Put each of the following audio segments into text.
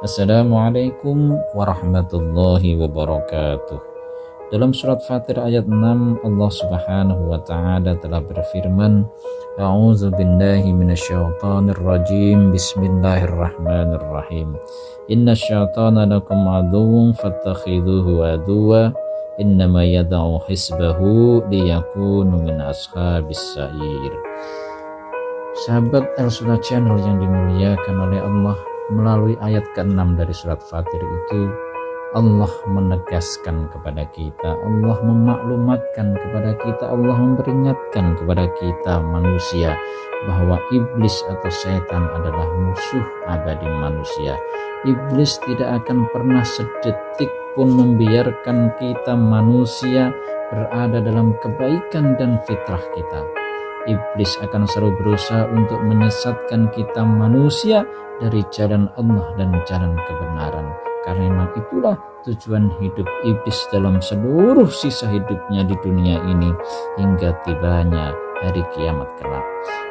Assalamualaikum warahmatullahi wabarakatuh. Dalam surat Fatir ayat 6, Allah Subhanahu wa taala telah berfirman, A'udzu billahi minasyaitonir rajim. Bismillahirrahmanirrahim. Innasyaitana lakum aduwwun fattakhidhuhu aduwwa. Innama yad'u hisbahu liyakunu min ashabis sa'ir. Sahabat Al-Sunnah Channel yang dimuliakan oleh Allah, melalui ayat ke-6 dari surat Fatir itu Allah menegaskan kepada kita, Allah memaklumatkan kepada kita, Allah memperingatkan kepada kita manusia bahwa iblis atau setan adalah musuh abadi manusia. Iblis tidak akan pernah sedetik pun membiarkan kita manusia berada dalam kebaikan dan fitrah kita. Iblis akan selalu berusaha untuk menyesatkan kita manusia dari jalan Allah dan jalan kebenaran. Karena memang itulah tujuan hidup iblis dalam seluruh sisa hidupnya di dunia ini hingga tibanya hari kiamat kelak.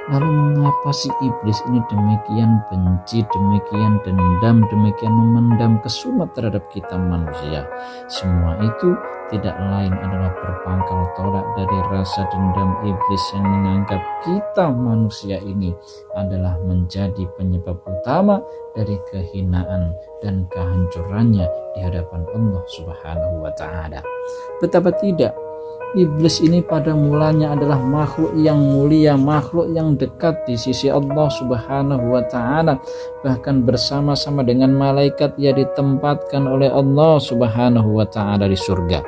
Lalu mengapa si iblis ini demikian benci, demikian dendam, demikian memendam kesumat terhadap kita manusia? Semua itu tidak lain adalah berpangkal tolak dari rasa dendam iblis yang menganggap kita manusia ini adalah menjadi penyebab utama dari kehinaan dan kehancurannya di hadapan Allah Subhanahu wa taala. Betapa tidak, iblis ini pada mulanya adalah makhluk yang mulia, makhluk yang dekat di sisi Allah Subhanahu wa taala. Bahkan bersama-sama dengan malaikat ia ditempatkan oleh Allah Subhanahu wa taala di surga.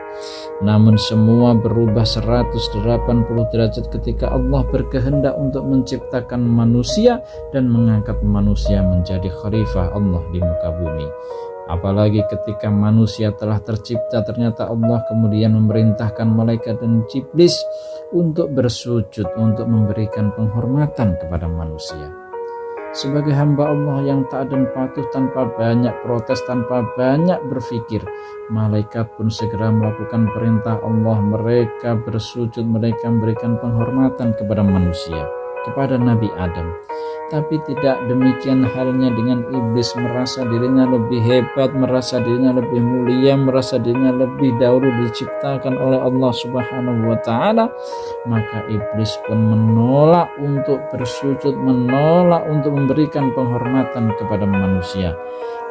Namun semua berubah 180 derajat ketika Allah berkehendak untuk menciptakan manusia dan mengangkat manusia menjadi khalifah Allah di muka bumi. Apalagi ketika manusia telah tercipta, ternyata Allah kemudian memerintahkan malaikat dan iblis untuk bersujud, untuk memberikan penghormatan kepada manusia. Sebagai hamba Allah yang taat dan patuh tanpa banyak protes, tanpa banyak berpikir, malaikat pun segera melakukan perintah Allah. Mereka bersujud, mereka memberikan penghormatan kepada manusia, kepada Nabi Adam. Tapi tidak demikian halnya dengan iblis, merasa dirinya lebih hebat, merasa dirinya lebih mulia, merasa dirinya lebih dahulu diciptakan oleh Allah Subhanahu wa taala. Maka iblis pun menolak untuk bersujud, menolak untuk memberikan penghormatan kepada manusia.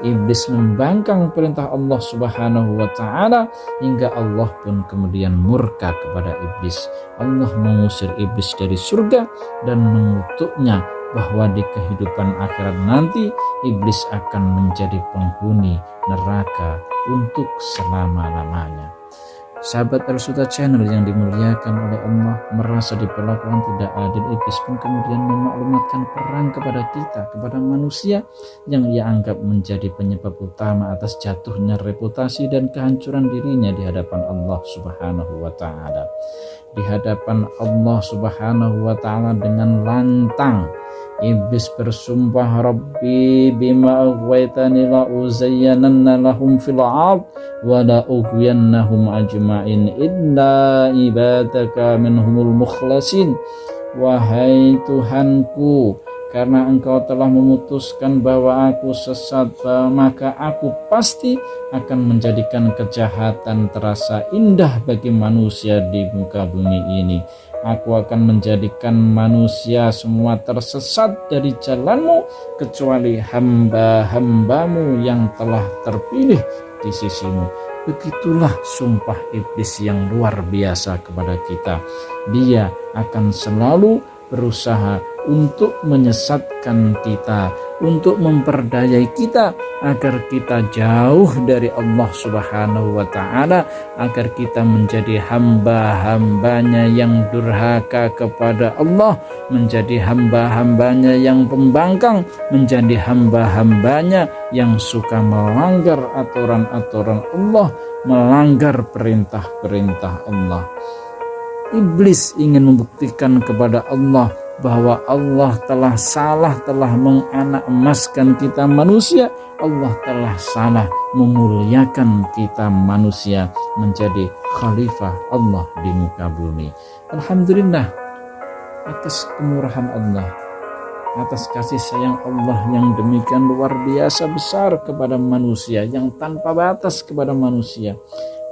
Iblis membangkang perintah Allah Subhanahu wa taala hingga Allah pun kemudian murka kepada iblis. Allah mengusir iblis dari surga dan mengutuknya bahwa di kehidupan akhirat nanti iblis akan menjadi penghuni neraka untuk selama-lamanya. Sahabat Al-Sunnah Channel yang dimuliakan oleh Allah, merasa diperlakukan tidak adil, iblis pun kemudian memaklumatkan perang kepada kita, kepada manusia yang ia anggap menjadi penyebab utama atas jatuhnya reputasi dan kehancuran dirinya di hadapan Allah Subhanahu wa taala. Di hadapan Allah Subhanahu wa taala dengan lantang iblis bersumpah, Rabbi bima aghwaytani la uzayyananna lahum fil ard wa la ughwiyannahum ajma'in illa ibadaka minhumul mukhlasin. Wahai Tuhanku, karena Engkau telah memutuskan bahwa aku sesat, maka aku pasti akan menjadikan kejahatan terasa indah bagi manusia di muka bumi ini. Aku akan menjadikan manusia semua tersesat dari jalanmu kecuali hamba-hambamu yang telah terpilih di sisimu. Begitulah sumpah iblis yang luar biasa kepada kita. Dia akan selalu berusaha untuk menyesatkan kita, untuk memperdayai kita agar kita jauh dari Allah Subhanahu wa taala, agar kita menjadi hamba-hambanya yang durhaka kepada Allah, menjadi hamba-hambanya yang pembangkang, menjadi hamba-hambanya yang suka melanggar aturan-aturan Allah, melanggar perintah-perintah Allah. Iblis ingin membuktikan kepada Allah bahwa Allah telah salah, telah menganak emaskan kita manusia. Allah telah salah memuliakan kita manusia menjadi khalifah Allah di muka bumi. Alhamdulillah atas kemurahan Allah, atas kasih sayang Allah yang demikian luar biasa besar kepada manusia, yang tanpa batas kepada manusia,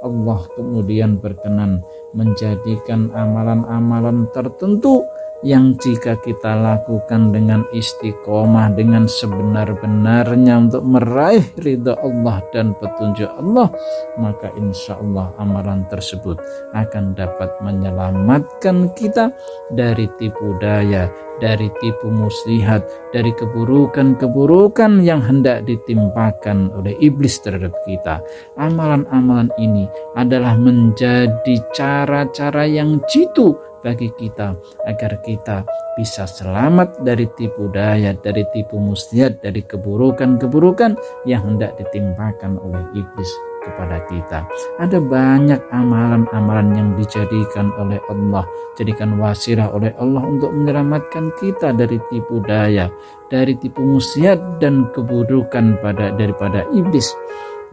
Allah kemudian berkenan menjadikan amalan-amalan tertentu yang jika kita lakukan dengan istiqomah, dengan sebenar-benarnya untuk meraih ridha Allah dan petunjuk Allah, maka insya Allah amalan tersebut akan dapat menyelamatkan kita dari tipu daya, dari tipu muslihat, dari keburukan-keburukan yang hendak ditimpakan oleh iblis terhadap kita. Amalan-amalan ini adalah menjadi cara-cara yang jitu bagi kita agar kita bisa selamat dari tipu daya, dari tipu muslihat, dari keburukan-keburukan yang hendak ditimpakan oleh iblis kepada kita. Ada banyak amalan-amalan yang dijadikan oleh Allah, jadikan wasilah oleh Allah untuk menyelamatkan kita dari tipu daya, dari tipu muslihat dan keburukan daripada iblis.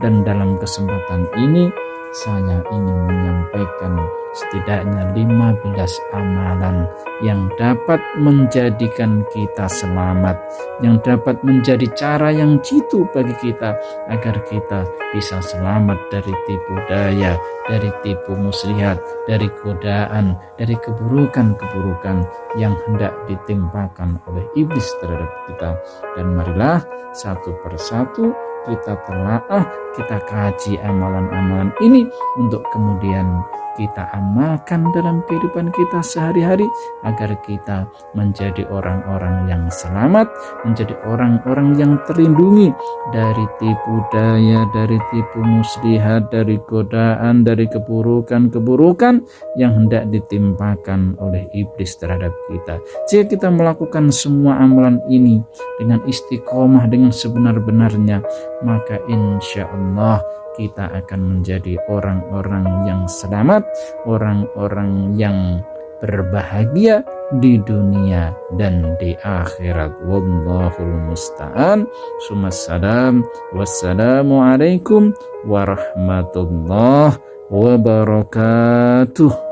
Dan dalam kesempatan ini saya ingin menyampaikan setidaknya 15 amalan yang dapat menjadikan kita selamat, yang dapat menjadi cara yang jitu bagi kita agar kita bisa selamat dari tipu daya, dari tipu muslihat, dari godaan, dari keburukan-keburukan yang hendak ditimpakan oleh iblis terhadap kita. Dan marilah satu persatu kita telaah, kita kaji amalan-amalan ini untuk kemudian kita amalkan dalam kehidupan kita sehari-hari agar kita menjadi orang-orang yang selamat, menjadi orang-orang yang terlindungi dari tipu daya, dari tipu muslihat, dari godaan, dari keburukan-keburukan yang hendak ditimpakan oleh iblis terhadap kita. Jika kita melakukan semua amalan ini dengan istiqomah, dengan sebenar-benarnya, maka insya Allah kita akan menjadi orang-orang yang selamat, orang-orang yang berbahagia di dunia dan di akhirat. Wallahul musta'an. Sumassalam. Wassalamualaikum warahmatullahi wabarakatuh.